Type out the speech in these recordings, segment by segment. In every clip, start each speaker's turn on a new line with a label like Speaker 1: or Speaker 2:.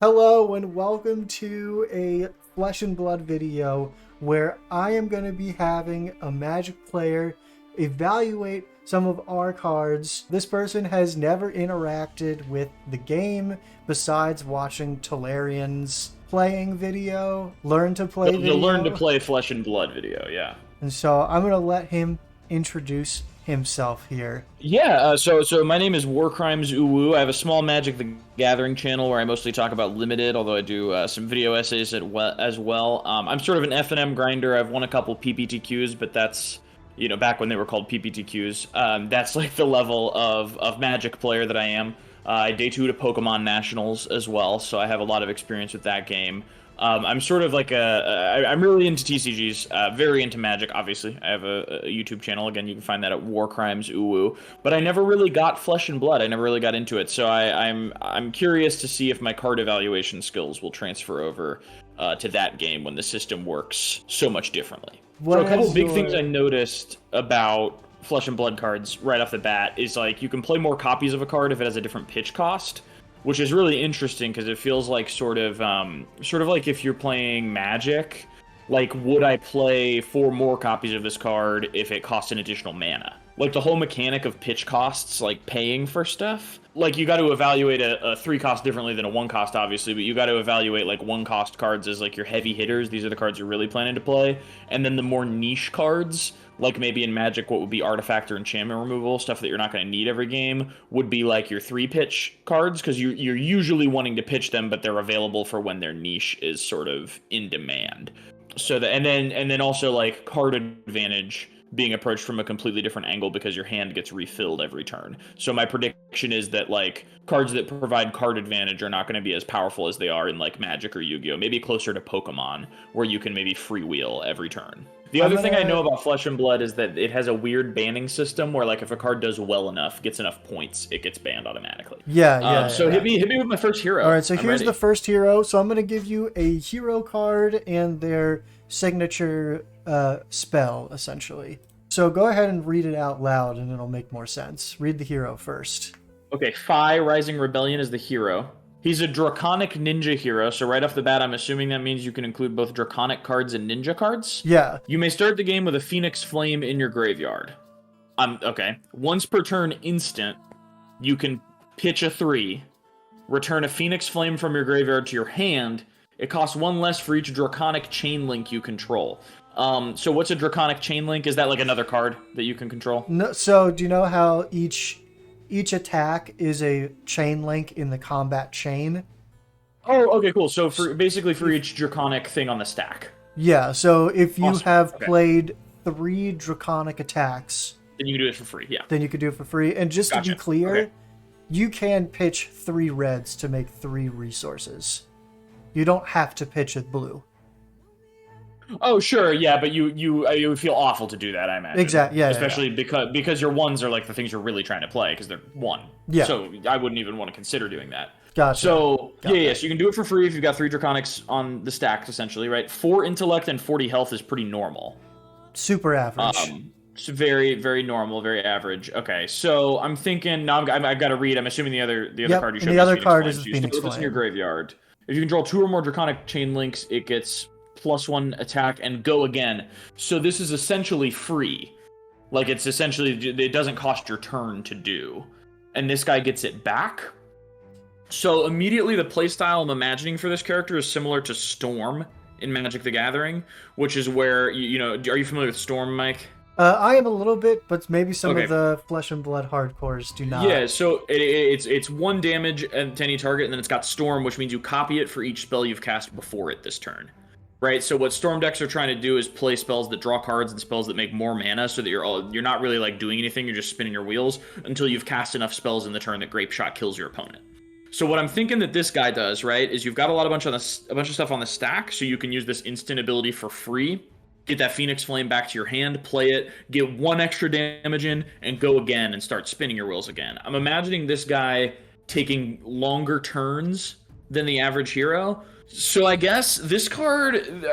Speaker 1: Hello and welcome to a Flesh and Blood video where I am going to be having a Magic player evaluate some of our cards. This person has never interacted with the game besides watching Talarian's playing video, learn to play
Speaker 2: The learn to
Speaker 1: video.
Speaker 2: play Flesh and Blood video, yeah.
Speaker 1: And so I'm going to let him introduce himself here.
Speaker 2: Yeah, so my name is Warcrimes Uwu. I have a small Magic the Gathering channel where I mostly talk about Limited, although I do some video essays as well. I'm sort of an F&M grinder. I've won a couple PPTQs, but that's, back when they were called PPTQs. That's like the level of Magic player that I am. I day two to Pokemon Nationals as well, so I have a lot of experience with that game. I'm sort of like I'm really into TCGs, very into Magic, obviously. I have a YouTube channel, again, you can find that at Warcrimes Uwu, but I never really got Flesh and Blood, I never really got into it, so I'm curious to see if my card evaluation skills will transfer over to that game when the system works so much differently. So a couple big things I noticed about Flesh and Blood cards right off the bat is like you can play more copies of a card if it has a different pitch cost, which is really interesting because it feels like sort of like if you're playing Magic, like would I play 4 more copies of this card if it costs an additional mana? Like the whole mechanic of pitch costs, like paying for stuff. Like you got to evaluate a 3 cost differently than a 1 cost, obviously, but you got to evaluate like 1 cost cards as like your heavy hitters. These are the cards you're really planning to play, and then the more niche cards, like maybe in Magic, what would be artifact or enchantment removal, stuff that you're not going to need every game, would be like your 3-pitch cards, because you're usually wanting to pitch them, but they're available for when their niche is sort of in demand. So that, and then also like card advantage being approached from a completely different angle because your hand gets refilled every turn. So my prediction is that like cards that provide card advantage are not going to be as powerful as they are in like Magic or Yu-Gi-Oh! Maybe closer to Pokemon, where you can maybe freewheel every turn. The other thing I know about Flesh and Blood is that it has a weird banning system where, like, if a card does well enough, gets enough points, it gets banned automatically. So hit me with my first hero.
Speaker 1: All right, so here's the first hero. So I'm going to give you a hero card and their signature spell, essentially. So go ahead and read it out loud, and it'll make more sense. Read the hero first.
Speaker 2: Okay, Phi Rising Rebellion is the hero. He's a Draconic Ninja hero, so right off the bat, I'm assuming that means you can include both Draconic cards and Ninja cards?
Speaker 1: Yeah.
Speaker 2: You may start the game with a Phoenix Flame in your graveyard. Okay. Once per turn instant, you can pitch a 3, return a Phoenix Flame from your graveyard to your hand. It costs 1 less for each Draconic Chain Link you control. So what's a Draconic Chain Link? Is that like another card that you can control?
Speaker 1: No, so do you know how each attack is a chain link in the combat chain?
Speaker 2: Oh, okay, cool. So basically for each Draconic thing on the stack.
Speaker 1: Yeah, so if you have
Speaker 2: Okay.
Speaker 1: played 3 Draconic attacks,
Speaker 2: then you can do it for free, yeah.
Speaker 1: Then you could do it for free. And just to be clear, you can pitch 3 reds to make 3 resources. You don't have to pitch it blue.
Speaker 2: Oh, sure, yeah, but you would feel awful to do that, I imagine.
Speaker 1: Exactly, yeah.
Speaker 2: Especially
Speaker 1: yeah.
Speaker 2: because your 1s are like the things you're really trying to play, because they're 1.
Speaker 1: Yeah.
Speaker 2: So I wouldn't even want to consider doing that.
Speaker 1: Gotcha.
Speaker 2: So, yeah, so you can do it for free if you've got 3 Draconics on the stack, essentially, right? 4 Intellect and 40 Health is pretty normal.
Speaker 1: Super average.
Speaker 2: It's very, very normal, very average. Okay, so I'm thinking, now I've got to read, I'm assuming the other card you showed me.
Speaker 1: The other card is the Phoenix Flame.
Speaker 2: It's in your graveyard. If you control 2 or more Draconic Chain Links, it gets +1 attack and go again. So this is essentially free. Like, it's essentially, it doesn't cost your turn to do. And this guy gets it back. So immediately the playstyle I'm imagining for this character is similar to Storm in Magic the Gathering, which is where, are you familiar with Storm, Mike?
Speaker 1: I am a little bit, but maybe some of the Flesh and Blood hardcores do not.
Speaker 2: Yeah, so it's 1 damage to any target, and then it's got Storm, which means you copy it for each spell you've cast before it this turn. Right, so what Storm decks are trying to do is play spells that draw cards and spells that make more mana, so that you're not really like doing anything, you're just spinning your wheels until you've cast enough spells in the turn that Grape Shot kills your opponent. So what I'm thinking that this guy does, right, is you've got a bunch of stuff on the stack, so you can use this instant ability for free, get that Phoenix Flame back to your hand, play it, get 1 extra damage in, and go again and start spinning your wheels again. I'm imagining this guy taking longer turns than the average hero. So I guess this card,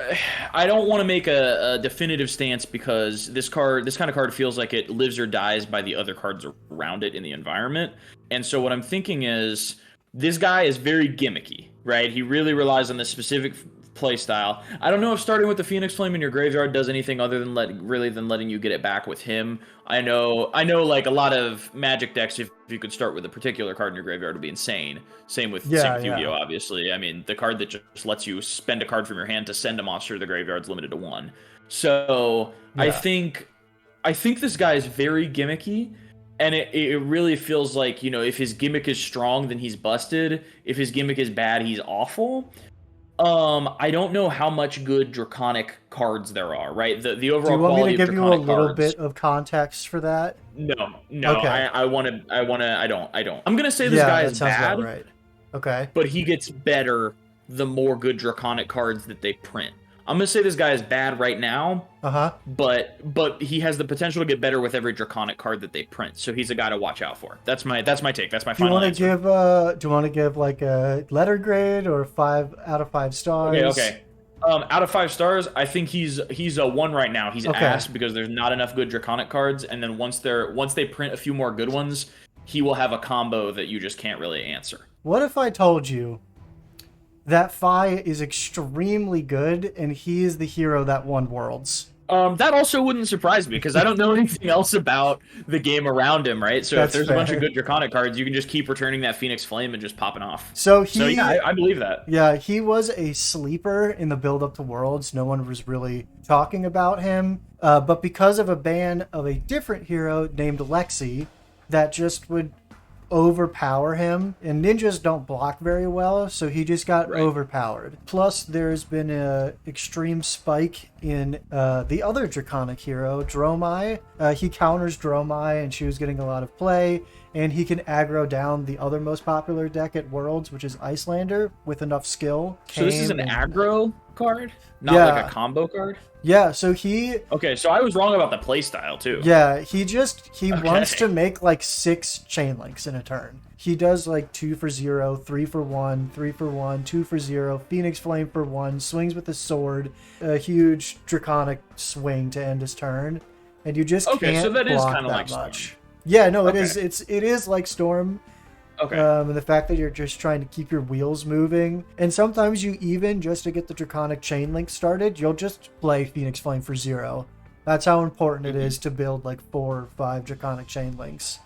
Speaker 2: I don't want to make a definitive stance because this kind of card feels like it lives or dies by the other cards around it in the environment. And so what I'm thinking is This guy is very gimmicky, right? He really relies on this specific play style. I don't know if starting with the Phoenix Flame in your graveyard does anything other than letting you get it back with him. I know like a lot of Magic decks, if you could start with a particular card in your graveyard, would be insane. Same with Yu-Gi-Oh, obviously. I mean, the card that just lets you spend a card from your hand to send a monster to the graveyard's limited to 1. So I think this guy is very gimmicky. And it really feels like, if his gimmick is strong, then he's busted. If his gimmick is bad, he's awful. I don't know how much good Draconic cards there are, right? The overall quality of Draconic cards. Do you want me to give you a
Speaker 1: little bit of context for that?
Speaker 2: No. Okay. I don't. I'm gonna say this guy is bad.
Speaker 1: Right. Okay.
Speaker 2: But he gets better the more good Draconic cards that they print. I'm gonna say this guy is bad right now. But he has the potential to get better with every Draconic card that they print. So he's a guy to watch out for. That's my take. That's my final answer.
Speaker 1: Do you want to give like a letter grade or 5 out of 5 stars?
Speaker 2: Okay. Out of 5 stars, I think he's a 1 right now. He's ass because there's not enough good Draconic cards, and then once they print a few more good ones, he will have a combo that you just can't really answer.
Speaker 1: What if I told you that Fi is extremely good, and he is the hero that won Worlds?
Speaker 2: That also wouldn't surprise me, because I don't know anything else about the game around him, right? So if there's a bunch of good Draconic cards, you can just keep returning that Phoenix Flame and just popping off.
Speaker 1: So yeah,
Speaker 2: I believe that.
Speaker 1: Yeah, he was a sleeper in the build-up to Worlds. No one was really talking about him. But because of a ban of a different hero named Lexi, that just would overpower him, and ninjas don't block very well, so he just got overpowered. Plus there's been a extreme spike in the other Draconic hero, Dromai. He counters Dromai, and she was getting a lot of play, and he can aggro down the other most popular deck at Worlds, which is Icelander, with enough skill.
Speaker 2: So this is an aggro card, not like a combo card?
Speaker 1: Yeah, so he...
Speaker 2: Okay, so I was wrong about the playstyle, too.
Speaker 1: Yeah, he wants to make, like, 6 chain links in a turn. He does, like, 2 for 0, 3 for 1, 3 for 1, 2 for 0, Phoenix Flame for 1, swings with his sword, a huge Draconic swing to end his turn, and you just can't
Speaker 2: so that
Speaker 1: block
Speaker 2: is kind of
Speaker 1: that
Speaker 2: like
Speaker 1: much.
Speaker 2: Storm.
Speaker 1: Yeah, no, it is like Storm.
Speaker 2: Okay.
Speaker 1: And the fact that you're just trying to keep your wheels moving. And sometimes you even, just to get the Draconic chain link started, you'll just play Phoenix Flame for 0. That's how important it is to build like 4 or 5 Draconic chain links.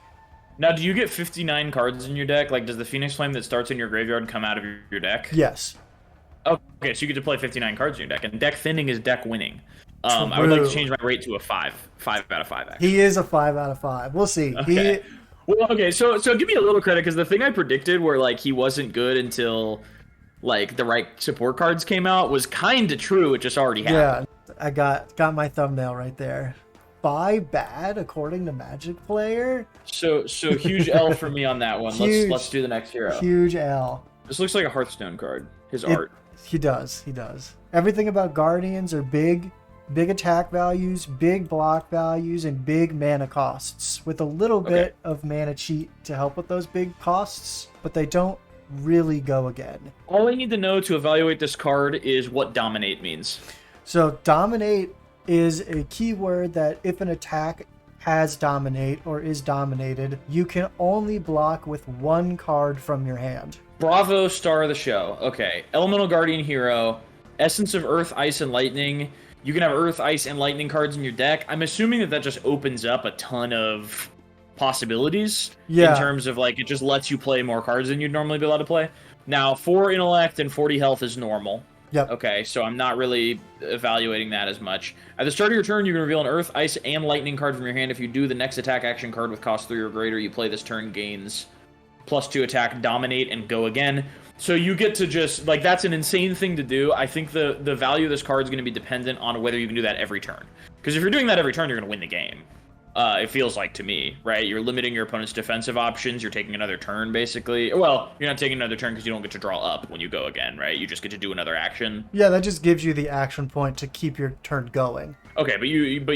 Speaker 2: Now, do you get 59 cards in your deck? Like, does the Phoenix Flame that starts in your graveyard come out of your deck?
Speaker 1: Yes.
Speaker 2: Okay, so you get to play 59 cards in your deck, and deck thinning is deck winning. I would like to change my rate to a 5 out of 5, actually.
Speaker 1: He is a 5 out of 5. We'll see.
Speaker 2: Okay. Well, okay, so give me a little credit, because the thing I predicted where, like, he wasn't good until, like, the right support cards came out was kind of true. It just already happened.
Speaker 1: Yeah, I got my thumbnail right there. Fi bad, according to Magic Player.
Speaker 2: So huge L for me on that one. Let's do the next hero.
Speaker 1: Huge L.
Speaker 2: This looks like a Hearthstone card. His art.
Speaker 1: He does. Everything about Guardians are big attack values, big block values, and big mana costs, with a little bit of mana cheat to help with those big costs, but they don't really go again.
Speaker 2: All I need to know to evaluate this card is what Dominate means.
Speaker 1: So Dominate is a keyword that if an attack has Dominate or is dominated, you can only block with 1 card from your hand.
Speaker 2: Bravo, star of the show. Okay, Elemental Guardian hero, Essence of Earth, Ice, and Lightning. You can have Earth, Ice, and Lightning cards in your deck. I'm assuming that just opens up a ton of possibilities in terms of, like, it just lets you play more cards than you'd normally be allowed to play. Now, 4 intellect and 40 health is normal.
Speaker 1: Yep.
Speaker 2: Okay, so I'm not really evaluating that as much. At the start of your turn, you can reveal an Earth, Ice, and Lightning card from your hand. If you do, the next attack action card with cost 3 or greater you play this turn gains +2 attack, Dominate, and go again. So you get to just, like, that's an insane thing to do. I think the value of this card is going to be dependent on whether you can do that every turn. Because if you're doing that every turn, you're going to win the game. It feels like to me, right? You're limiting your opponent's defensive options. You're taking another turn, basically. Well, you're not taking another turn because you don't get to draw up when you go again, right? You just get to do another action.
Speaker 1: Yeah, that just gives you the action point to keep your turn going.
Speaker 2: Okay, but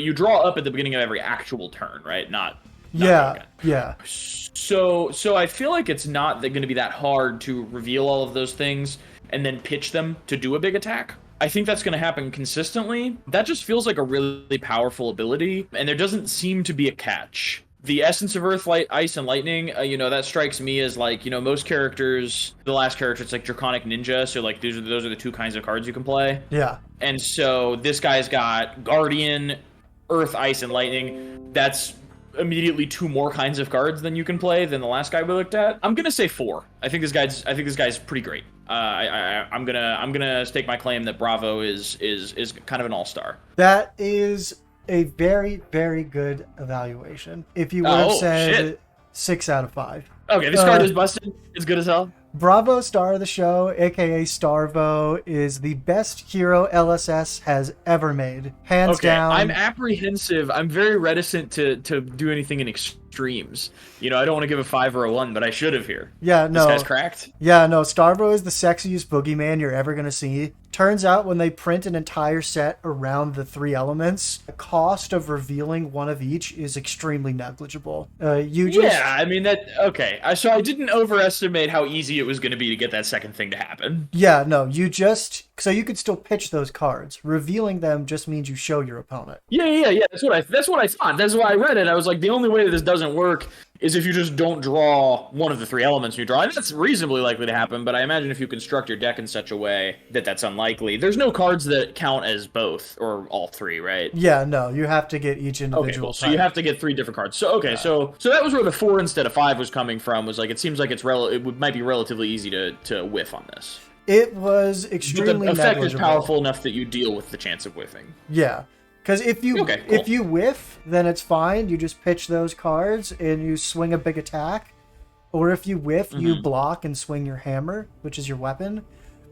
Speaker 2: you draw up at the beginning of every actual turn, right? Not
Speaker 1: yeah.
Speaker 2: So I feel like it's not going to be that hard to reveal all of those things and then pitch them to do a big attack. I think that's going to happen consistently. That just feels like a really powerful ability, and there doesn't seem to be a catch. The essence of Earth, Light, Ice, and Lightning, you know, that strikes me as like, you know, most characters, the last character, it's like Draconic Ninja, so like those are the two kinds of cards you can play.
Speaker 1: Yeah.
Speaker 2: And so this guy's got Guardian, Earth, Ice, and Lightning. That's immediately two more kinds of cards than you can play than the last guy we looked at. I'm gonna say 4. I think this guy's pretty great. I'm gonna stake my claim that Bravo is kind of an all-star.
Speaker 1: That is a very, very good evaluation. If you would have said
Speaker 2: shit.
Speaker 1: 6 out of 5.
Speaker 2: Okay, this card is busted. It's good as hell.
Speaker 1: Bravo, star of the show, aka Starvo, is the best hero LSS has ever made. Hands down.
Speaker 2: I'm apprehensive. I'm very reticent to do anything in extremes. You know, I don't want to give a 5 or a 1, but I should have here.
Speaker 1: Yeah, no.
Speaker 2: This guy's cracked.
Speaker 1: Yeah, no. Starvo is the sexiest boogeyman you're ever going to see. Turns out when they print an entire set around the 3 elements, the cost of revealing one of each is extremely negligible.
Speaker 2: Yeah, I mean, okay. So I didn't overestimate how easy it was going to be to get that second thing to happen.
Speaker 1: Yeah, no, so you could still pitch those cards. Revealing them just means you show your opponent.
Speaker 2: Yeah. That's what I thought. That's why I read it. I was like, the only way that this doesn't work is if you just don't draw one of the 3 elements you draw. And that's reasonably likely to happen, but I imagine if you construct your deck in such a way that that's unlikely. There's no cards that count as both or all 3, right?
Speaker 1: Yeah, no, you have to get each individual.
Speaker 2: Okay, cool. So you have to get 3 different cards. So okay, so that was where the 4 instead of 5 was coming from. Was like, it seems like it might be relatively easy to whiff on this.
Speaker 1: It was extremely
Speaker 2: But the effect
Speaker 1: negligible.
Speaker 2: is powerful enough that you deal with the chance of whiffing.
Speaker 1: Yeah. Because if you whiff, then it's fine. You just pitch those cards and you swing a big attack. Or if you whiff, you block and swing your hammer, which is your weapon.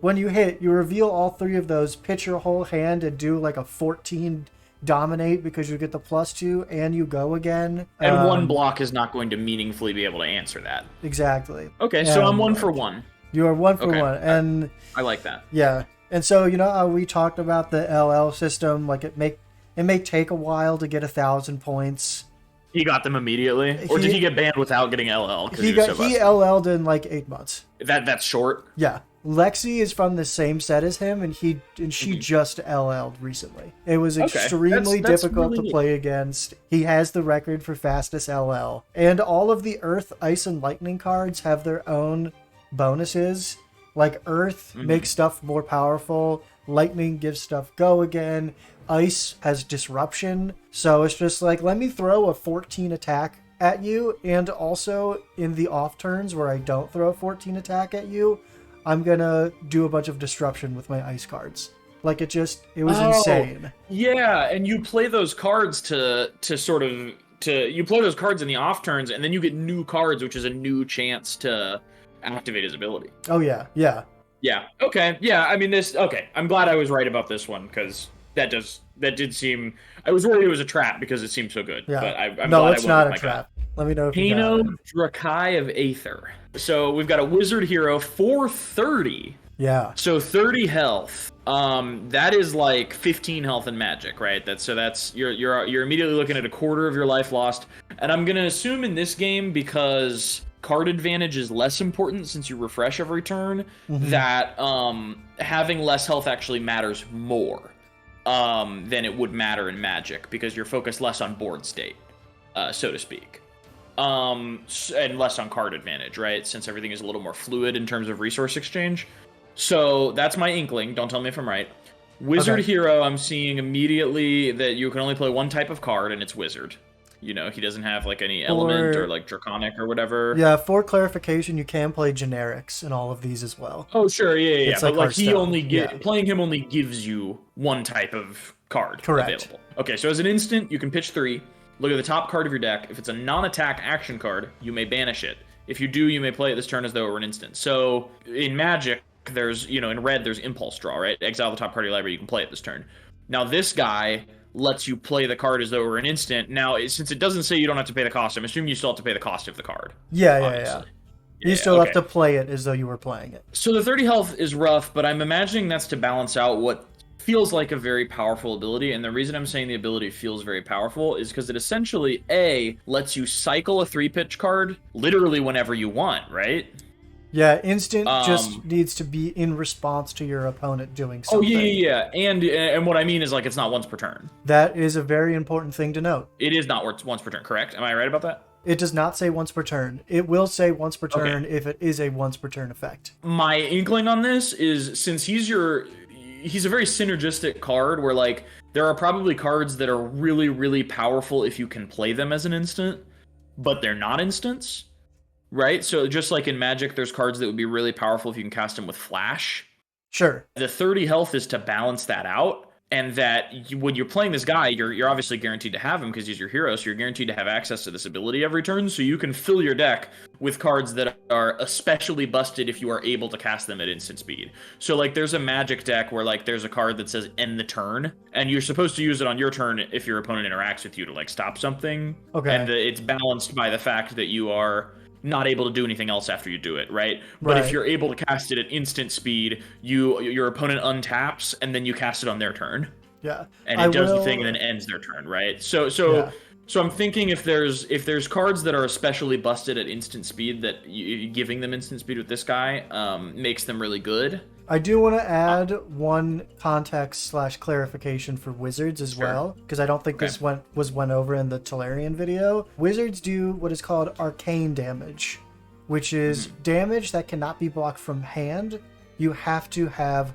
Speaker 1: When you hit, you reveal all 3 of those, pitch your whole hand and do like a 14 dominate because you get the +2 and you go again.
Speaker 2: And 1 block is not going to meaningfully be able to answer that.
Speaker 1: Exactly.
Speaker 2: Okay, so I'm 1 for 1.
Speaker 1: You are 1 for 1. And
Speaker 2: I like that.
Speaker 1: Yeah. And so, you know how we talked about the LL system, like it may take a while to get 1,000 points.
Speaker 2: He got them immediately, or did he get banned without getting LL?
Speaker 1: He LL'd in like 8 months.
Speaker 2: That's short.
Speaker 1: Yeah, Lexi is from the same set as him, and she just LL'd recently. It was extremely difficult to play against. He has the record for fastest LL, and all of the Earth, Ice, and Lightning cards have their own bonuses. Like Earth makes stuff more powerful. Lightning gives stuff go again. Ice has disruption, so it's just like, let me throw a 14 attack at you, and also in the off turns where I don't throw a 14 attack at you, I'm gonna do a bunch of disruption with my ice cards. Like it was insane.
Speaker 2: Yeah, and you play those cards you play those cards in the off turns, and then you get new cards, which is a new chance to activate his ability.
Speaker 1: Oh yeah.
Speaker 2: Yeah. Okay. Yeah. I mean, I'm glad I was right about this one, because that did seem. I was worried it was a trap because it seemed so good. Yeah. But I'm glad
Speaker 1: it's not a trap. Let me know if you got it.
Speaker 2: Drakai of Aether. So we've got a wizard hero, 430.
Speaker 1: Yeah.
Speaker 2: So 30 health. That is like 15 health in magic, right? That's you're immediately looking at a quarter of your life lost. And I'm gonna assume in this game, because card advantage is less important since you refresh every turn, that having less health actually matters more than it would matter in Magic, because you're focused less on board state, so to speak, and less on card advantage, right? Since everything is a little more fluid in terms of resource exchange. So that's my inkling. Don't tell me if I'm right. Wizard hero, I'm seeing immediately that you can only play 1 type of card, and it's wizard. You know, he doesn't have like any element or like draconic or whatever.
Speaker 1: Yeah, for clarification, you can play generics in all of these as well.
Speaker 2: Oh, sure, yeah. But like he only playing him only gives you 1 type of card available. Okay, so as an instant, you can pitch 3. Look at the top card of your deck. If it's a non-attack action card, you may banish it. If you do, you may play it this turn as though it were an instant. So in Magic, there's, you know, in red, there's impulse draw, right? Exile the top card of your library, you can play it this turn. Now this guy lets you play the card as though it were an instant. Now, since it doesn't say you don't have to pay the cost, I'm assuming you still have to pay the cost of the card.
Speaker 1: Yeah. You still have to play it as though you were playing it.
Speaker 2: So the 30 health is rough, but I'm imagining that's to balance out what feels like a very powerful ability. And the reason I'm saying the ability feels very powerful is because it essentially, lets you cycle a 3-pitch card literally whenever you want, right?
Speaker 1: Yeah, instant just
Speaker 2: Um,
Speaker 1: needs to be in response to your opponent doing
Speaker 2: oh yeah,
Speaker 1: something.
Speaker 2: yeah, yeah, and what I mean is like it's not once per turn.
Speaker 1: That is a very important thing to note.
Speaker 2: It is not once per turn, correct? Am I right about that?
Speaker 1: It does not say once per turn. It will say once per
Speaker 2: Okay.
Speaker 1: turn if it is a once per turn effect.
Speaker 2: My inkling on this is since he's a very synergistic card where like there are probably cards that are really really powerful if you can play them as an instant, but they're not instants, right? So just like in Magic, there's cards that would be really powerful if you can cast them with Flash.
Speaker 1: Sure.
Speaker 2: The 30 health is to balance that out, and that when you're playing this guy, you're obviously guaranteed to have him because he's your hero, so you're guaranteed to have access to this ability every turn, so you can fill your deck with cards that are especially busted if you are able to cast them at instant speed. So like there's a Magic deck where like there's a card that says end the turn, and you're supposed to use it on your turn if your opponent interacts with you to like stop something.
Speaker 1: Okay.
Speaker 2: And it's balanced by the fact that you are not able to do anything else after you do it, right? But if
Speaker 1: Right.
Speaker 2: you're able to cast it at instant speed, your opponent untaps and then you cast it on their turn,
Speaker 1: Yeah.
Speaker 2: and
Speaker 1: I
Speaker 2: it does the
Speaker 1: will.
Speaker 2: thing and then ends their turn, right?
Speaker 1: Yeah.
Speaker 2: So I'm thinking if there's cards that are especially busted at instant speed that giving them instant speed with this guy makes them really good.
Speaker 1: I do want to add one context slash clarification for wizards as
Speaker 2: Sure.
Speaker 1: well, because I don't think
Speaker 2: Okay.
Speaker 1: this went over in the Tolarian video. Wizards do what is called arcane damage, which is damage that cannot be blocked from hand. You have to have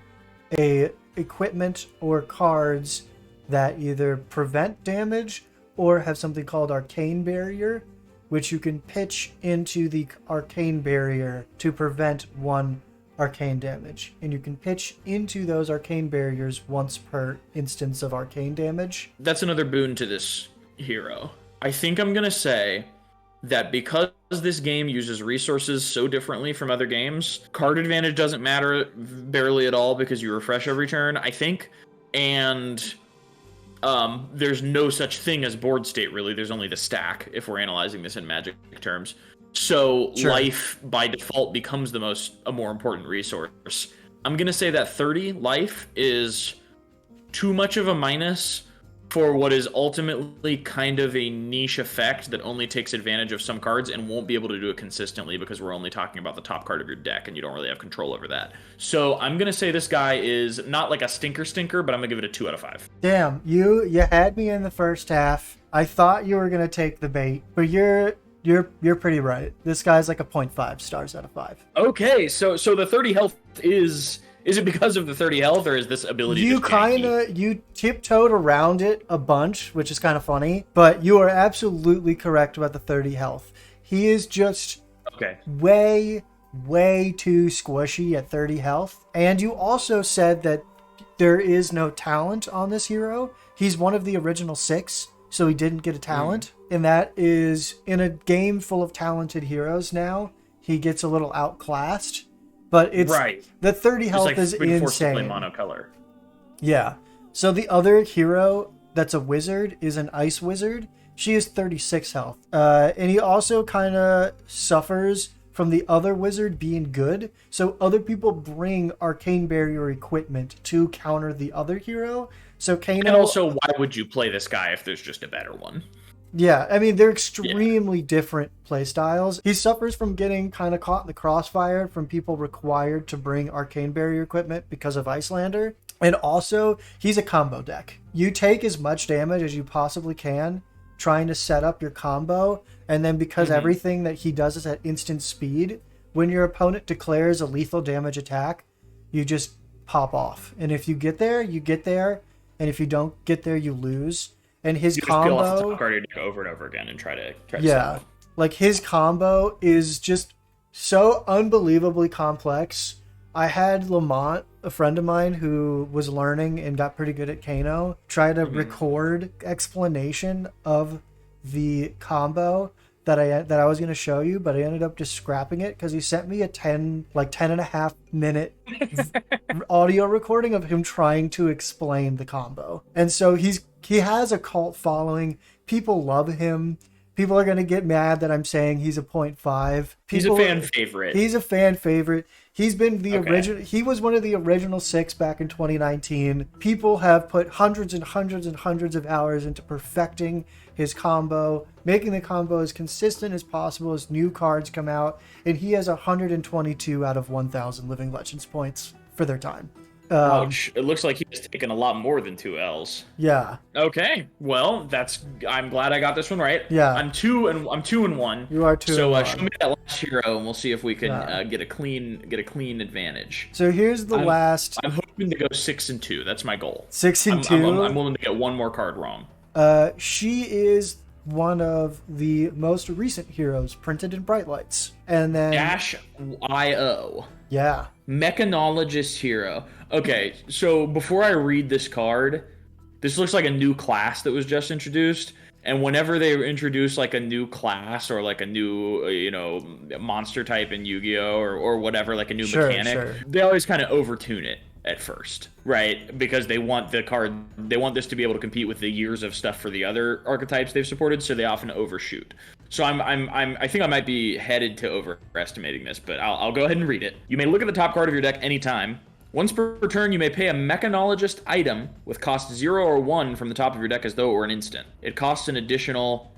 Speaker 1: a equipment or cards that either prevent damage or have something called arcane barrier, which you can pitch into the arcane barrier to prevent one arcane damage. And you can pitch into those arcane barriers once per instance of arcane damage.
Speaker 2: That's another boon to this hero. I think I'm gonna say that because this game uses resources so differently from other games, card advantage doesn't matter barely at all because you refresh every turn, I think. And there's no such thing as board state, really. There's only the stack, if we're analyzing this in Magic terms. So
Speaker 1: Sure.
Speaker 2: life, by default, becomes a more important resource. I'm going to say that 30 life is too much of a minus for what is ultimately kind of a niche effect that only takes advantage of some cards and won't be able to do it consistently because we're only talking about the top card of your deck and you don't really have control over that. So I'm going to say this guy is not like a stinker, but I'm going to give it a 2 out of 5.
Speaker 1: Damn, you had me in the first half. I thought you were gonna take the bait, but you're pretty right. This guy's like a 0.5 stars out of 5.
Speaker 2: Okay, so the 30 health is it because of the 30 health or is this ability
Speaker 1: You
Speaker 2: just janky?
Speaker 1: kind of you tiptoed around it a bunch, which is kind of funny, but you are absolutely correct about the 30 health. He is just
Speaker 2: Okay.
Speaker 1: way too squishy at 30 health. And you also said that there is no talent on this hero. He's one of the original 6, so he didn't get a talent. And that is, in a game full of talented heroes now, he gets a little outclassed. But it's
Speaker 2: Right.
Speaker 1: the 30
Speaker 2: Just
Speaker 1: health
Speaker 2: like
Speaker 1: is
Speaker 2: being forced to play
Speaker 1: insane.
Speaker 2: monocolor.
Speaker 1: Yeah. So the other hero that's a wizard is an ice wizard. She is 36 health. And he also kind of suffers from the other wizard being good. So other people bring arcane barrier equipment to counter the other hero. So Kano,
Speaker 2: And also, why would you play this guy if there's just a better one?
Speaker 1: yeah, I mean, they're extremely different playstyles. He suffers from getting kind of caught in the crossfire from people required to bring arcane barrier equipment because of Icelander. And also, he's a combo deck. You take as much damage as you possibly can trying to set up your combo, and then because everything that he does is at instant speed, when your opponent declares a lethal damage attack, you just pop off. And if you get there, you get there, and if you don't get there, you lose. And his
Speaker 2: You just peel off the
Speaker 1: combo,
Speaker 2: top card of your deck over and over again and try to
Speaker 1: yeah,
Speaker 2: solve.
Speaker 1: like his combo is just so unbelievably complex. I had Lamont, a friend of mine who was learning and got pretty good at Kano, try to record explanation of the combo that I was going to show you, but I ended up just scrapping it because he sent me a 10 and a half minute audio recording of him trying to explain the combo. And so he has a cult following. People love him. People are going to get mad that I'm saying he's a 0.5.
Speaker 2: He's a fan favorite.
Speaker 1: He's a fan favorite. He's been the original. He was one of the original 6 back in 2019. People have put hundreds and hundreds and hundreds of hours into perfecting his combo, making the combo as consistent as possible as new cards come out, and he has 122 out of 1,000 Living Legends points for their time.
Speaker 2: Ouch. It looks like he has taken a lot more than 2 L's.
Speaker 1: Yeah.
Speaker 2: Okay. Well, I'm glad I got this one right.
Speaker 1: Yeah.
Speaker 2: I'm 2 and 1.
Speaker 1: You are 2
Speaker 2: So
Speaker 1: and 1.
Speaker 2: show me that last hero, and we'll see if we can get a clean advantage.
Speaker 1: So here's the last.
Speaker 2: I'm hoping to go 6 and 2. That's my goal.
Speaker 1: 6 and 2.
Speaker 2: I'm willing to get one more card wrong.
Speaker 1: She is one of the most recent heroes printed in Bright Lights. And then
Speaker 2: -IO.
Speaker 1: Yeah.
Speaker 2: Mechanologist hero. Okay, so before I read this card, this looks like a new class that was just introduced. And whenever they introduce like a new class or like a new, monster type in Yu-Gi-Oh! or whatever, like a new mechanic, they always kind of overtune it at first, right? Because they want this to be able to compete with the years of stuff for the other archetypes they've supported, so they often overshoot. So I think I might be headed to overestimating this, but I'll go ahead and read it. You may look at the top card of your deck anytime. Once per turn, you may pay a Mechanologist item with cost 0 or 1 from the top of your deck as though it were an instant. It costs an additional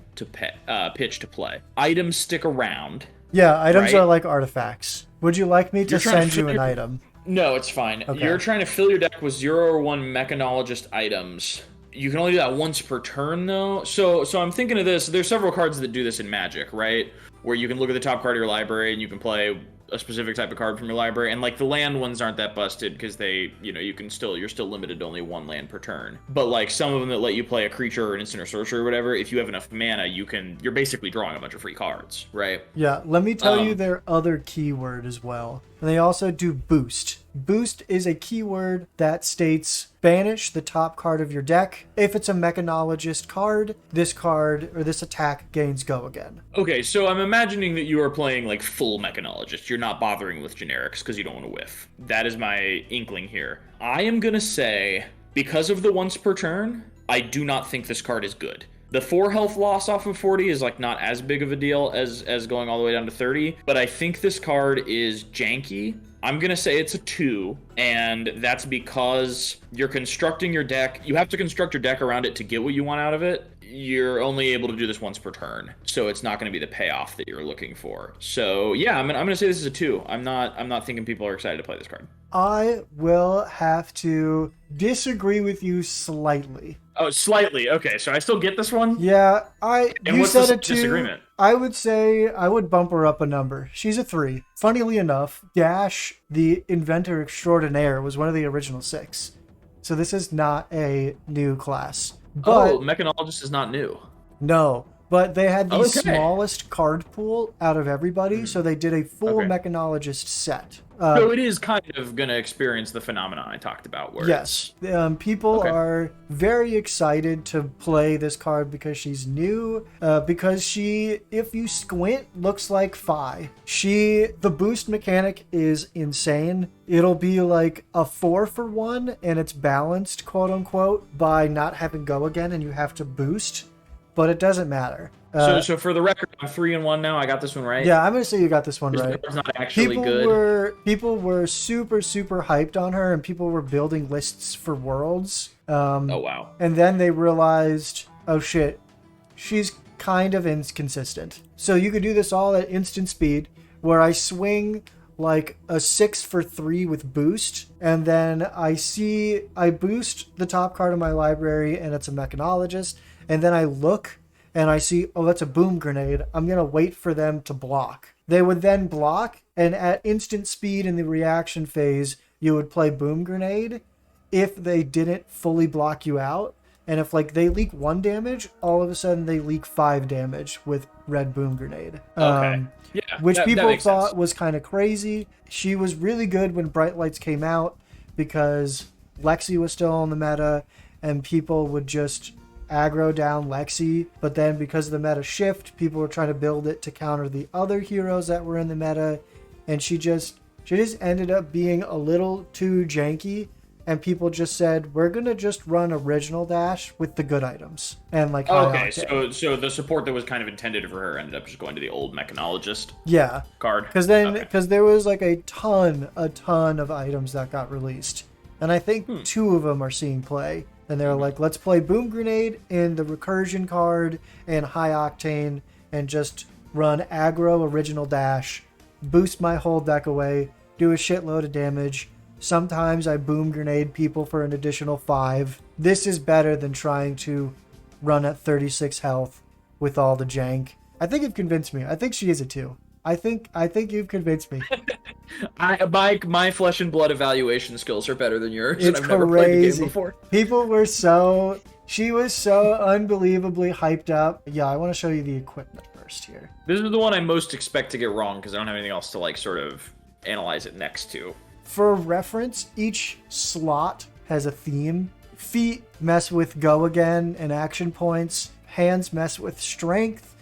Speaker 2: pitch to play. Items stick around.
Speaker 1: Yeah, items are like artifacts. Would you like me to send you an item?
Speaker 2: No, it's fine.
Speaker 1: Okay.
Speaker 2: You're trying to fill your deck with 0 or 1 Mechanologist items. You can only do that once per turn, though. So I'm thinking of this. There's several cards that do this in Magic, right? Where you can look at the top card of your library and you can play a specific type of card from your library, and like the land ones aren't that busted because they, you're still limited to only 1 land per turn. But like some of them that let you play a creature or an instant or sorcery or whatever, if you have enough mana, you're basically drawing a bunch of free cards, right?
Speaker 1: Yeah, let me tell you their other keyword as well. And they also do boost. Boost is a keyword that states banish the top card of your deck. If it's a Mechanologist card, this card or this attack gains go again.
Speaker 2: Okay, so I'm imagining that you are playing like full Mechanologist. You're not bothering with generics because you don't want to whiff. That is my inkling here. I am going to say, because of the once per turn, I do not think this card is good. The 4 health loss off of 40 is like not as big of a deal as going all the way down to 30, but I think this card is janky. I'm going to say it's a 2, and that's because you're constructing your deck. You have to construct your deck around it to get what you want out of it. You're only able to do this once per turn, so it's not going to be the payoff that you're looking for. So yeah, I'm going to say this is a 2. I'm not thinking people are excited to play this card.
Speaker 1: I will have to disagree with you slightly.
Speaker 2: Oh, slightly. Okay, so I still get this one?
Speaker 1: Yeah, you said a 2.
Speaker 2: Disagreement?
Speaker 1: I would say I would bump her up a number. She's a 3. Funnily enough, Dash, the inventor extraordinaire, was one of the original 6. So this is not a new class. But,
Speaker 2: Mechanologist is not new.
Speaker 1: No, but they had the smallest card pool out of everybody, so they did a full Mechanologist set.
Speaker 2: So it is kind of going to experience the phenomenon I talked about. Where
Speaker 1: yes, people are very excited to play this card because she's new, because she, if you squint, looks like Fi. The boost mechanic is insane. It'll be like a 4 for 1, and it's balanced, quote unquote, by not having go again, and you have to boost, but it doesn't matter.
Speaker 2: So for the record, I'm 3 and 1 now. I got this one right.
Speaker 1: Yeah, I'm gonna say you got this one right.
Speaker 2: It's not actually good.
Speaker 1: People were super hyped on her, and people were building lists for Worlds.
Speaker 2: Oh wow!
Speaker 1: And then they realized, oh shit, she's kind of inconsistent. So you could do this all at instant speed, where I swing like a 6 for 3 with boost, and then I boost the top card of my library, and it's a Mechanologist, and then I look. And I see, oh, that's a boom grenade. I'm going to wait for them to block. They would then block, and at instant speed in the reaction phase, you would play boom grenade if they didn't fully block you out. And if like they leak 1 damage, all of a sudden they leak 5 damage with red boom grenade.
Speaker 2: Okay. Yeah.
Speaker 1: Which people thought was kind of crazy. She was really good when Bright Lights came out because Lexi was still on the meta, and people would just aggro down Lexi, but then because of the meta shift, people were trying to build it to counter the other heroes that were in the meta, and she just ended up being a little too janky and people just said, we're gonna just run original dash with the good items and like high
Speaker 2: Okay,
Speaker 1: octane.
Speaker 2: so the support that was kind of intended for her ended up just going to the old mechanologist
Speaker 1: Yeah,
Speaker 2: card. Okay.
Speaker 1: because there was like a ton of items that got released, and I think
Speaker 2: Hmm.
Speaker 1: two of them are seeing play. And they're like, let's play Boom Grenade in the recursion card and high octane, and just run aggro original dash, boost my whole deck away, do a shitload of damage. Sometimes I Boom Grenade people for an additional 5. This is better than trying to run at 36 health with all the jank. I think you've convinced me. I think she is a 2. I think you've convinced me.
Speaker 2: My flesh and blood evaluation skills are better than yours,
Speaker 1: It's
Speaker 2: and I've never played the game
Speaker 1: crazy.
Speaker 2: before.
Speaker 1: People were she was so unbelievably hyped up. Yeah, I want to show you the equipment first here.
Speaker 2: This is the one I most expect to get wrong because I don't have anything else to like sort of analyze it next to.
Speaker 1: For reference, each slot has a theme. Feet mess with go again and action points. Hands mess with strength.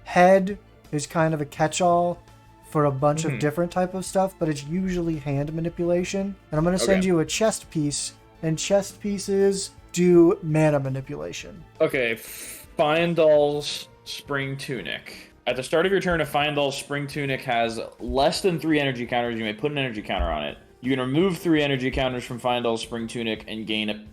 Speaker 1: Head is kind of a catch-all for a bunch of different type of stuff, but it's usually hand manipulation. And I'm going to send you a chest piece, and chest pieces do mana manipulation.
Speaker 2: Okay, Fyendal's Spring Tunic. At the start of your turn, if Fyendal's Spring Tunic has less than 3 energy counters, you may put an energy counter on it. You can remove 3 energy counters from Fyendal's Spring Tunic and gain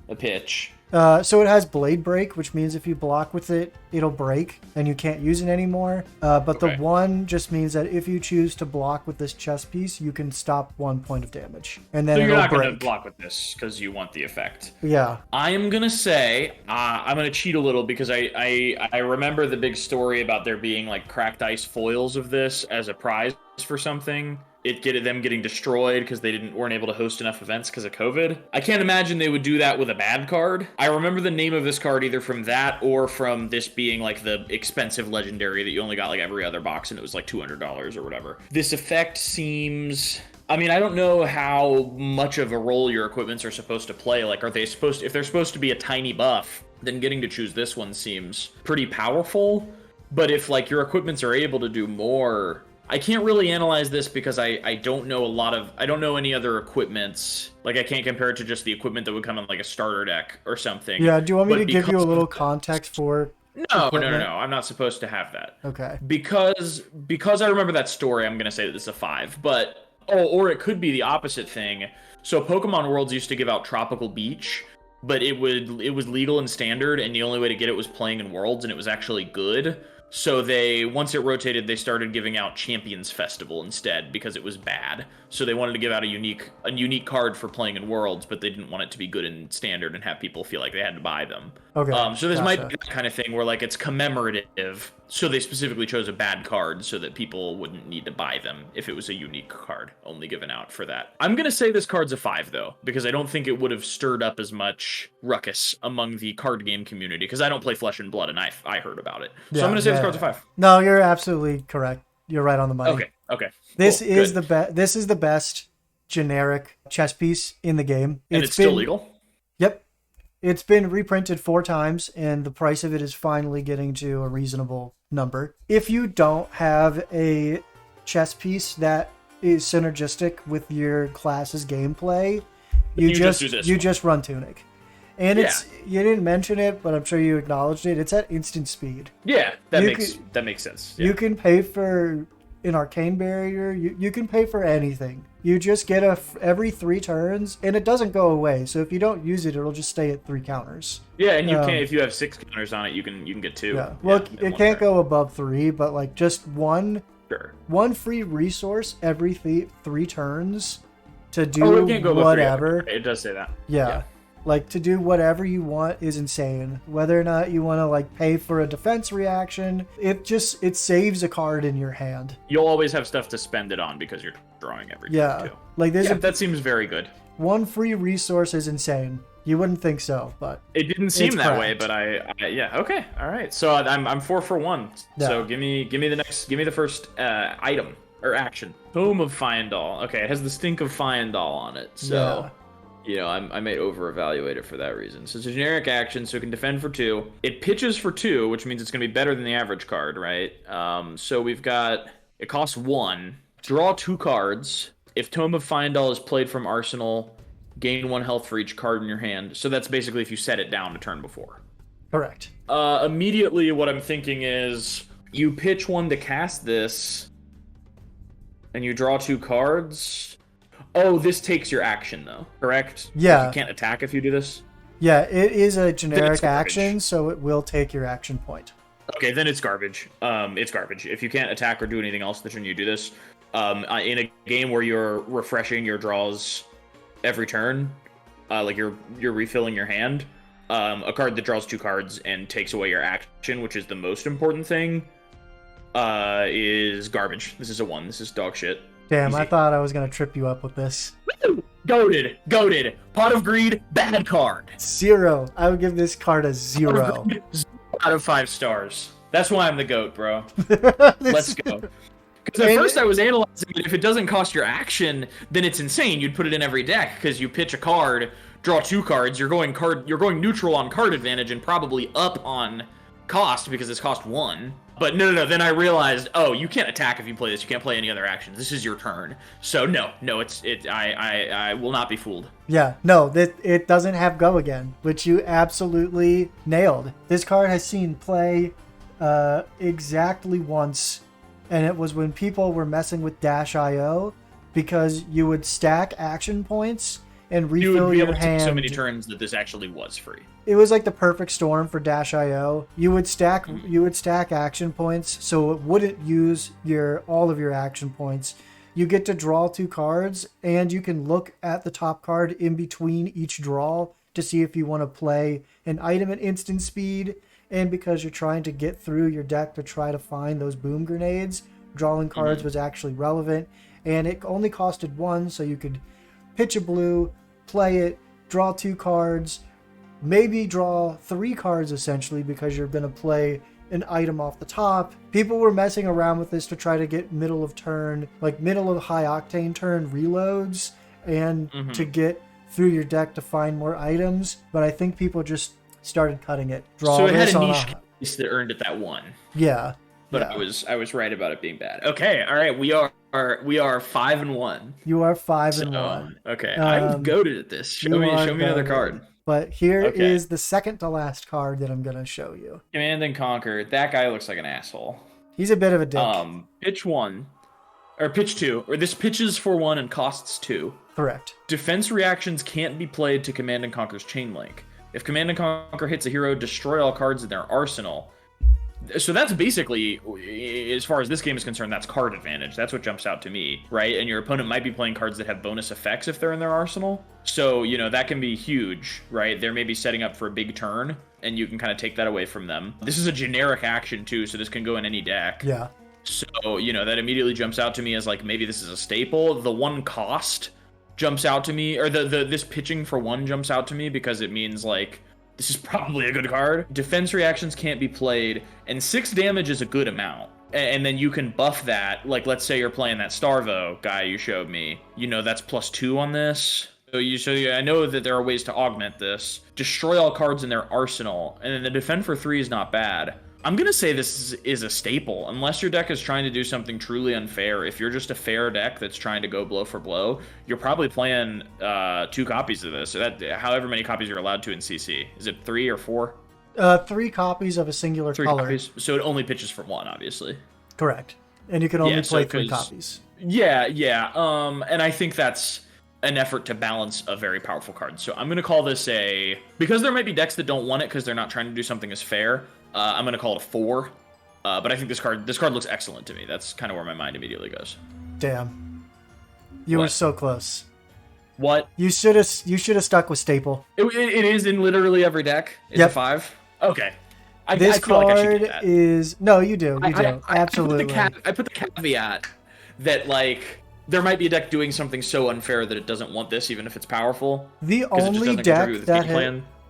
Speaker 2: a pitch.
Speaker 1: So it has Blade Break, which means if you block with it, it'll break and you can't use it anymore. But the 1 just means that if you choose to block with this chest piece, you can stop 1 point of damage. And then
Speaker 2: So you're
Speaker 1: it'll
Speaker 2: not going to
Speaker 1: break.
Speaker 2: block with this because you want the effect.
Speaker 1: Yeah.
Speaker 2: I am going to say, I'm going to cheat a little because I remember the big story about there being like cracked ice foils of this as a prize for something. Them getting destroyed because they weren't able to host enough events because of COVID. I can't imagine they would do that with a bad card. I remember the name of this card either from that or from this being like the expensive legendary that you only got like every other box and it was like $200 or whatever. This effect seems... I mean, I don't know how much of a role your equipments are supposed to play. Like, if they're supposed to be a tiny buff, then getting to choose this one seems pretty powerful. But if like your equipments are able to do more... I can't really analyze this because I don't know I don't know any other equipments. Like, I can't compare it to just the equipment that would come in like a starter deck or something.
Speaker 1: Yeah, do you want me
Speaker 2: But
Speaker 1: to give you a
Speaker 2: because
Speaker 1: little context for
Speaker 2: No,
Speaker 1: equipment?
Speaker 2: I'm not supposed to have that.
Speaker 1: Okay.
Speaker 2: Because I remember that story, I'm gonna say that this is a 5. But or it could be the opposite thing. So Pokemon Worlds used to give out Tropical Beach, but it was legal in standard, and the only way to get it was playing in Worlds, and it was actually good. So once it rotated, they started giving out Champions Festival instead because it was bad. So they wanted to give out a unique card for playing in Worlds, but they didn't want it to be good in Standard and have people feel like they had to buy them.
Speaker 1: Okay.
Speaker 2: So this might be
Speaker 1: gotcha.
Speaker 2: that kind of thing where like it's commemorative. So they specifically chose a bad card so that people wouldn't need to buy them if it was a unique card only given out for that. I'm gonna say this card's a 5 though, because I don't think it would have stirred up as much ruckus among the card game community. Because I don't play Flesh and Blood, and I heard about it. So
Speaker 1: Yeah,
Speaker 2: I'm gonna say this
Speaker 1: yeah,
Speaker 2: card's a
Speaker 1: yeah.
Speaker 2: 5.
Speaker 1: No, you're absolutely correct. You're right on the money.
Speaker 2: Okay.
Speaker 1: This
Speaker 2: Cool,
Speaker 1: is
Speaker 2: good.
Speaker 1: this is the best generic chess piece in the game.
Speaker 2: And it's still legal.
Speaker 1: Yep. It's been reprinted 4 times, and the price of it is finally getting to a reasonable number. If you don't have a chess piece that is synergistic with your class's gameplay, you just run Tunic. And it's you didn't mention it, but I'm sure you acknowledged it. It's at instant speed.
Speaker 2: Yeah, that makes sense. Yeah.
Speaker 1: You can pay for an arcane barrier. You can pay for anything. You just get every 3 turns, and it doesn't go away. So if you don't use it, it'll just stay at 3 counters.
Speaker 2: Yeah, and you can if you have 6 counters on it, you can get 2.
Speaker 1: Yeah. Well,
Speaker 2: in
Speaker 1: it
Speaker 2: one
Speaker 1: can't
Speaker 2: turn.
Speaker 1: go above 3, but like just one free resource every 3 turns to do
Speaker 2: it can't go above 3.
Speaker 1: whatever.
Speaker 2: It does say that.
Speaker 1: Yeah. Like, to do whatever you want is insane. Whether or not you want to, like, pay for a defense reaction, it saves a card in your hand.
Speaker 2: You'll always have stuff to spend it on because you're drawing every turn, too.
Speaker 1: Like,
Speaker 2: that seems very good.
Speaker 1: One free resource is insane. You wouldn't think so, but
Speaker 2: it didn't seem that way.
Speaker 1: correct.
Speaker 2: But yeah, okay, all right. So I'm 4 for 1.
Speaker 1: Yeah.
Speaker 2: So give me the first item or action. Tome of Fyendal. Okay, it has the stink of Fyendal on it. So.
Speaker 1: Yeah.
Speaker 2: You know, I might over-evaluate it for that reason. So it's a generic action, so it can defend for 2. It pitches for 2, which means it's going to be better than the average card, right? So we've got... It costs 1. Draw 2 cards. If Tome of Fyendal is played from Arsenal, gain 1 health for each card in your hand. So that's basically if you set it down a turn before.
Speaker 1: Correct.
Speaker 2: Immediately, what I'm thinking is you pitch 1 to cast this, and you draw 2 cards. Oh, this takes your action, though, correct?
Speaker 1: Yeah.
Speaker 2: You can't attack if you do this?
Speaker 1: Yeah, it is a generic action, so it will take your action point.
Speaker 2: Okay, then it's garbage. It's garbage. If you can't attack or do anything else the turn you do this, in a game where you're refreshing your draws every turn, like you're refilling your hand, a card that draws 2 cards and takes away your action, which is the most important thing, is garbage. This is a 1. This is dog shit.
Speaker 1: Damn,
Speaker 2: Easy.
Speaker 1: I thought I was going to trip you up with this.
Speaker 2: Woo! Goated. Pot of Greed, bad card.
Speaker 1: 0. I would give this card a 0.
Speaker 2: 0 out of 5 stars. That's why I'm the GOAT, bro. Let's go. Because at first I was analyzing it. If it doesn't cost your action, then it's insane. You'd put it in every deck because you pitch a card, draw 2 cards. You're going neutral on card advantage and probably up on cost because it's cost 1. But no. Then I realized, oh, you can't attack if you play this. You can't play any other actions. This is your turn. So no. I will not be fooled.
Speaker 1: Yeah, no, it doesn't have go again, which you absolutely nailed. This card has seen play exactly once, and it was when people were messing with Dash.io because you would stack action points and refill
Speaker 2: you would be
Speaker 1: your
Speaker 2: able to
Speaker 1: hand.
Speaker 2: take so many turns that this actually was free.
Speaker 1: It was like the perfect storm for Dash.io. You would stack action points, so it wouldn't use all of your action points. You get to draw 2 cards, and you can look at the top card in between each draw to see if you want to play an item at instant speed. And because you're trying to get through your deck to try to find those boom grenades, drawing cards was actually relevant. And it only costed 1, so you could pitch a blue, play it, draw 2 cards, maybe draw 3 cards essentially because you're going to play an item off the top. People were messing around with this to try to get middle of high octane turn reloads and to get through your deck to find more items. But I think people just started cutting it.
Speaker 2: So it had a niche case that earned it that 1.
Speaker 1: Yeah.
Speaker 2: But yeah. I was right about it being bad. Okay, all right, we are 5-1.
Speaker 1: You are 5-1.
Speaker 2: Okay, I'm goated at this. Show me another card.
Speaker 1: But here is the second to last card that I'm gonna show you.
Speaker 2: Command and Conquer. That guy looks like an asshole.
Speaker 1: He's a bit of a dick.
Speaker 2: Pitch 1, or pitch 2, or this pitches for 1 and costs 2.
Speaker 1: Correct.
Speaker 2: Defense reactions can't be played to Command and Conquer's Chain Link. If Command and Conquer hits a hero, destroy all cards in their arsenal. So that's basically, as far as this game is concerned, that's card advantage. That's what jumps out to me, right? And your opponent might be playing cards that have bonus effects if they're in their arsenal. So, that can be huge, right? They're maybe setting up for a big turn, and you can kind of take that away from them. This is a generic action, too, so this can go in any deck.
Speaker 1: Yeah.
Speaker 2: So, that immediately jumps out to me as, like, maybe this is a staple. The 1 cost jumps out to me, or this pitching for 1 jumps out to me because it means, like, this is probably a good card. Defense reactions can't be played, and 6 damage is a good amount. And then you can buff that. Like, let's say you're playing that Starvo guy you showed me. That's +2 on this. So I know that there are ways to augment this. Destroy all cards in their arsenal, and then the defend for 3 is not bad. I'm going to say this is a staple, unless your deck is trying to do something truly unfair. If you're just a fair deck that's trying to go blow for blow, you're probably playing 2 copies of this. However many copies you're allowed to in CC. Is it 3 or 4?
Speaker 1: 3 copies of a singular
Speaker 2: 3
Speaker 1: color.
Speaker 2: Copies. So it only pitches for 1, obviously.
Speaker 1: Correct. And you can only play 3 copies.
Speaker 2: Yeah. And I think that's an effort to balance a very powerful card. So I'm going to call this because there might be decks that don't want it because they're not trying to do something as fair. I'm going to call it a 4, but I think this card looks excellent to me. That's kind of where my mind immediately goes.
Speaker 1: Damn. You were so close.
Speaker 2: What?
Speaker 1: You should have stuck with Staple.
Speaker 2: It is in literally every deck. It's a 5? Okay.
Speaker 1: This
Speaker 2: I feel
Speaker 1: card
Speaker 2: like I should do that.
Speaker 1: is... No, you do. Absolutely.
Speaker 2: I put the caveat that, like, there might be a deck doing something so unfair that it doesn't want this, even if it's powerful.
Speaker 1: The only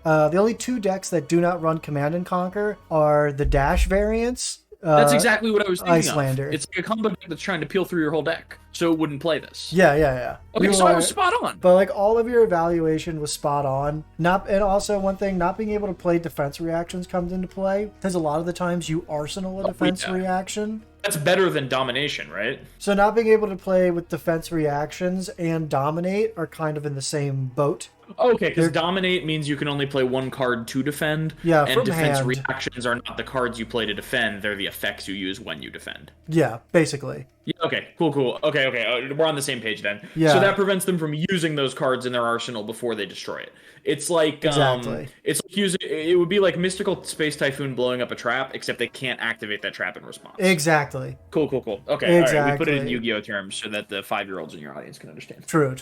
Speaker 1: the only 2 decks that do not run Command and Conquer are the Dash variants.
Speaker 2: That's exactly what I was thinking
Speaker 1: Icelander.
Speaker 2: It's like a combo deck that's trying to peel through your whole deck, so it wouldn't play this.
Speaker 1: Yeah.
Speaker 2: Okay, so I was spot on.
Speaker 1: But like all of your evaluation was spot on. And also one thing, not being able to play defense reactions comes into play because a lot of the times you arsenal a defense reaction.
Speaker 2: That's better than domination, right?
Speaker 1: So not being able to play with defense reactions and dominate are kind of in the same boat.
Speaker 2: Okay, because dominate means you can only play one card to defend,
Speaker 1: Yeah,
Speaker 2: and
Speaker 1: from
Speaker 2: defense
Speaker 1: hand.
Speaker 2: reactions are not the cards you play to defend; they're the effects you use when you defend.
Speaker 1: Yeah, basically.
Speaker 2: Yeah, okay, cool. Okay. We're on the same page then.
Speaker 1: Yeah.
Speaker 2: So that prevents them from using those cards in their arsenal before they destroy it. It's like
Speaker 1: Exactly.
Speaker 2: it's like using it would be like Mystical Space Typhoon blowing up a trap, except they can't activate that trap in response.
Speaker 1: Exactly.
Speaker 2: Cool. Okay,
Speaker 1: Exactly.
Speaker 2: all right. We put it in Yu-Gi-Oh terms so that the 5-year-olds in your audience can understand.
Speaker 1: True.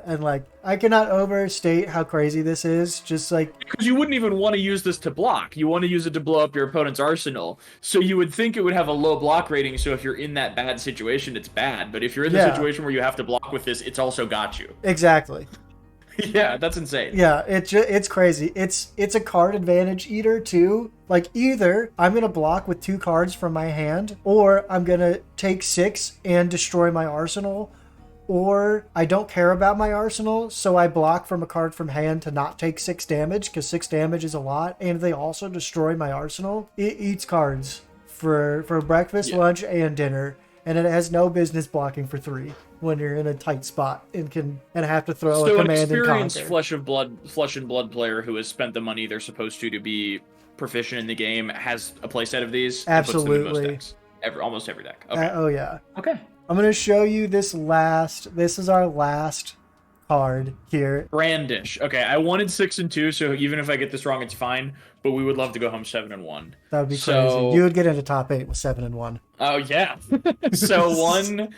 Speaker 1: And like, I cannot overstate how crazy this is. Just like,
Speaker 2: because you wouldn't even want to use this to block. You want to use it to blow up your opponent's arsenal. So you would think it would have a low block rating. So if you're in that bad situation, it's bad. But if you're in the situation where you have to block with this, it's also got you.
Speaker 1: Exactly.
Speaker 2: Yeah, that's insane.
Speaker 1: Yeah, it's crazy. It's a card advantage eater too. Like, either I'm gonna block with 2 cards from my hand, or I'm gonna take 6 and destroy my arsenal, or I don't care about my arsenal, so I block from a card from hand to not take 6 damage, because 6 damage is a lot, and they also destroy my arsenal. It eats cards for breakfast, lunch, and dinner, and it has no business blocking for 3 when you're in a tight spot and have to throw a command and conquer.
Speaker 2: So an experienced flesh and blood player who has spent the money they're supposed to be proficient in the game has a playset of these.
Speaker 1: Absolutely.
Speaker 2: And puts them in most decks. Almost every deck. Okay.
Speaker 1: Oh yeah.
Speaker 2: Okay.
Speaker 1: I'm gonna show you this is our last card here.
Speaker 2: Brandish. Okay, I wanted 6 and 2, so even if I get this wrong, it's fine. But we would love to go home 7 and 1.
Speaker 1: That would be crazy. You would get into top 8 with 7 and 1.
Speaker 2: Oh yeah. So one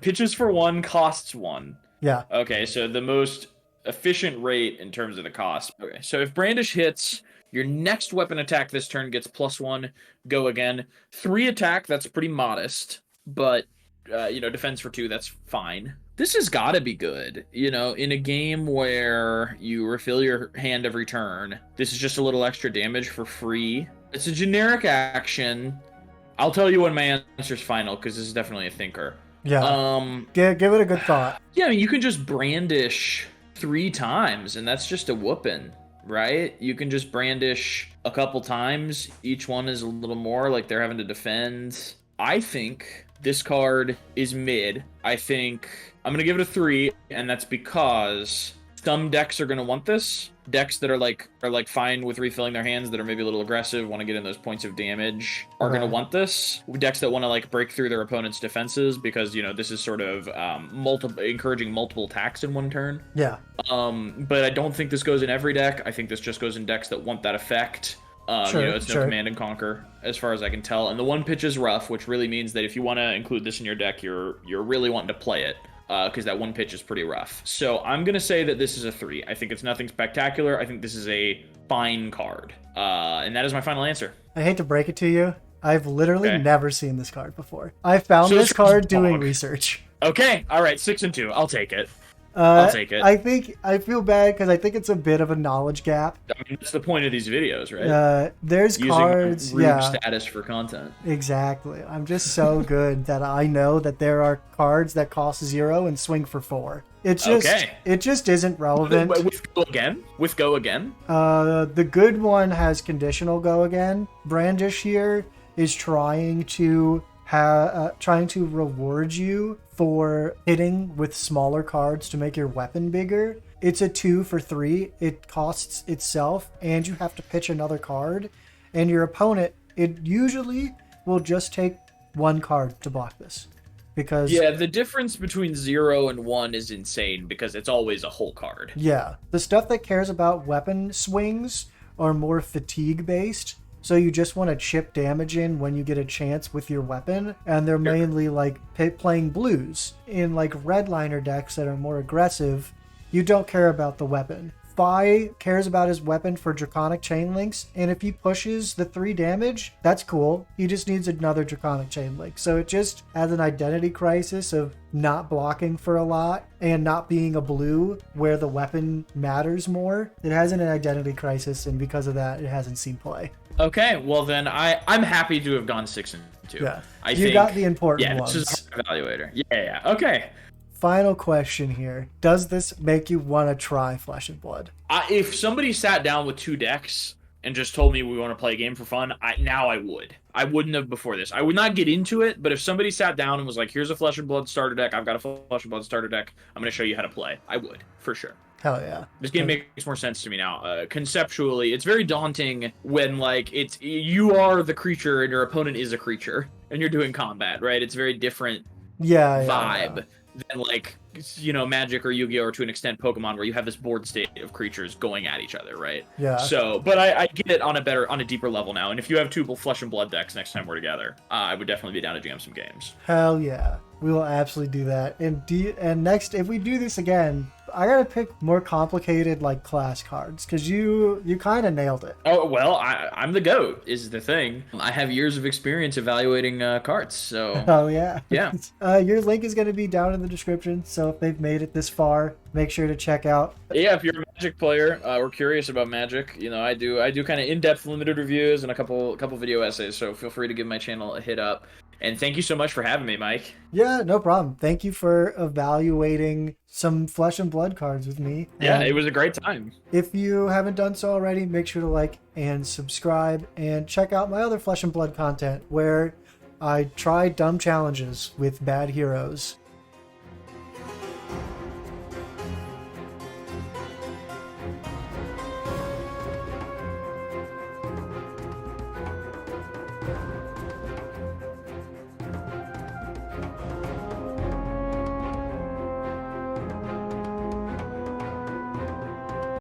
Speaker 2: pitches for 1, costs 1.
Speaker 1: Yeah.
Speaker 2: Okay, so the most efficient rate in terms of the cost. Okay, so if Brandish hits, your next weapon attack this turn gets +1. Go again. 3 attack. That's pretty modest, but defense for 2. That's fine. This has got to be good, in a game where you refill your hand every turn. This is just a little extra damage for free. It's a generic action. I'll tell you when my answer's final, because this is definitely a thinker.
Speaker 1: Yeah. Give it a good thought.
Speaker 2: Yeah, I mean, you can just brandish 3 times, and that's just a whooping, right? You can just brandish a couple times. Each one is a little more, like they're having to defend. I think this card is mid. I think I'm going to give it a 3, and that's because some decks are going to want this. Decks that are like fine with refilling their hands, that are maybe a little aggressive, want to get in those points of damage, are going to want this. Decks that want to break through their opponent's defenses, because this is sort of encouraging multiple attacks in one turn.
Speaker 1: Yeah.
Speaker 2: But I don't think this goes in every deck. I think this just goes in decks that want that effect. It's no command and conquer, as far as I can tell. And the 1 pitch is rough, which really means that if you want to include this in your deck, you're really wanting to play it, because that 1 pitch is pretty rough. So I'm going to say that this is a 3. I think it's nothing spectacular. I think this is a fine card. And that is my final answer.
Speaker 1: I hate to break it to you. I've literally never seen this card before. I found this card doing research.
Speaker 2: Okay. All right. 6 and 2. I'll take it. I'll take it.
Speaker 1: I feel bad because I think it's a bit of a knowledge gap.
Speaker 2: I mean, that's the point of these videos, right?
Speaker 1: There's
Speaker 2: using
Speaker 1: cards,
Speaker 2: status for content.
Speaker 1: Exactly. I'm just so good that I know that there are cards that cost 0 and swing for 4. It just isn't relevant.
Speaker 2: With go again? With go again?
Speaker 1: The good one has conditional go again. Brandish here is trying to reward you for hitting with smaller cards to make your weapon bigger. It's a 2 for 3. It costs itself, and you have to pitch another card. And your opponent, it usually will just take 1 card to block this. Because
Speaker 2: the difference between 0 and 1 is insane, because it's always a whole card.
Speaker 1: Yeah. The stuff that cares about weapon swings are more fatigue based. So you just want to chip damage in when you get a chance with your weapon, and they're mainly playing blues. In redliner decks that are more aggressive, you don't care about the weapon. Fi cares about his weapon for Draconic Chain Links, and if he pushes the 3 damage, that's cool. He just needs another Draconic Chain Link. So it just has an identity crisis of not blocking for a lot and not being a blue where the weapon matters more. It has an identity crisis, and because of that, it hasn't seen play.
Speaker 2: Okay, well then I'm happy to have gone 6 and 2.
Speaker 1: Yeah,
Speaker 2: I
Speaker 1: think got the important ones.
Speaker 2: Yeah, this is our evaluator. Yeah. Okay.
Speaker 1: Final question here. Does this make you want to try Flesh and Blood?
Speaker 2: If somebody sat down with 2 decks and just told me we want to play a game for fun, I would. I wouldn't have before this. I would not get into it, but if somebody sat down and was like, here's a Flesh and Blood starter deck, I've got a Flesh and Blood starter deck, I'm going to show you how to play, I would, for sure.
Speaker 1: Hell yeah.
Speaker 2: This game makes more sense to me now. Conceptually, it's very daunting when, like, you are the creature and your opponent is a creature, and you're doing combat, right? It's very different vibe than, like, you know, Magic or Yu-Gi-Oh! Or to an extent Pokemon, where you have this board state of creatures going at each other, right?
Speaker 1: Yeah.
Speaker 2: So, but I get it on a deeper level now. And if you have two Flesh and Blood decks next time we're together, I would definitely be down to jam some games.
Speaker 1: Hell yeah. We will absolutely do that. And next, if we do this again, I gotta pick more complicated like class cards because you kind of nailed it.
Speaker 2: Oh well, I'm the GOAT is the thing. I have years of experience evaluating cards, so.
Speaker 1: Oh yeah.
Speaker 2: Yeah.
Speaker 1: Your link is gonna be down in the description, so if they've made it this far, make sure to check out.
Speaker 2: Yeah, if you're a Magic player or curious about Magic, you know I do kind of in-depth limited reviews and a couple video essays. So feel free to give my channel a hit up. And thank you so much for having me, Mike.
Speaker 1: Yeah, no problem. Thank you for evaluating some Flesh and Blood cards with me.
Speaker 2: Yeah, it was a great time.
Speaker 1: If you haven't done so already, make sure to like and subscribe and check out my other Flesh and Blood content where I try dumb challenges with bad heroes.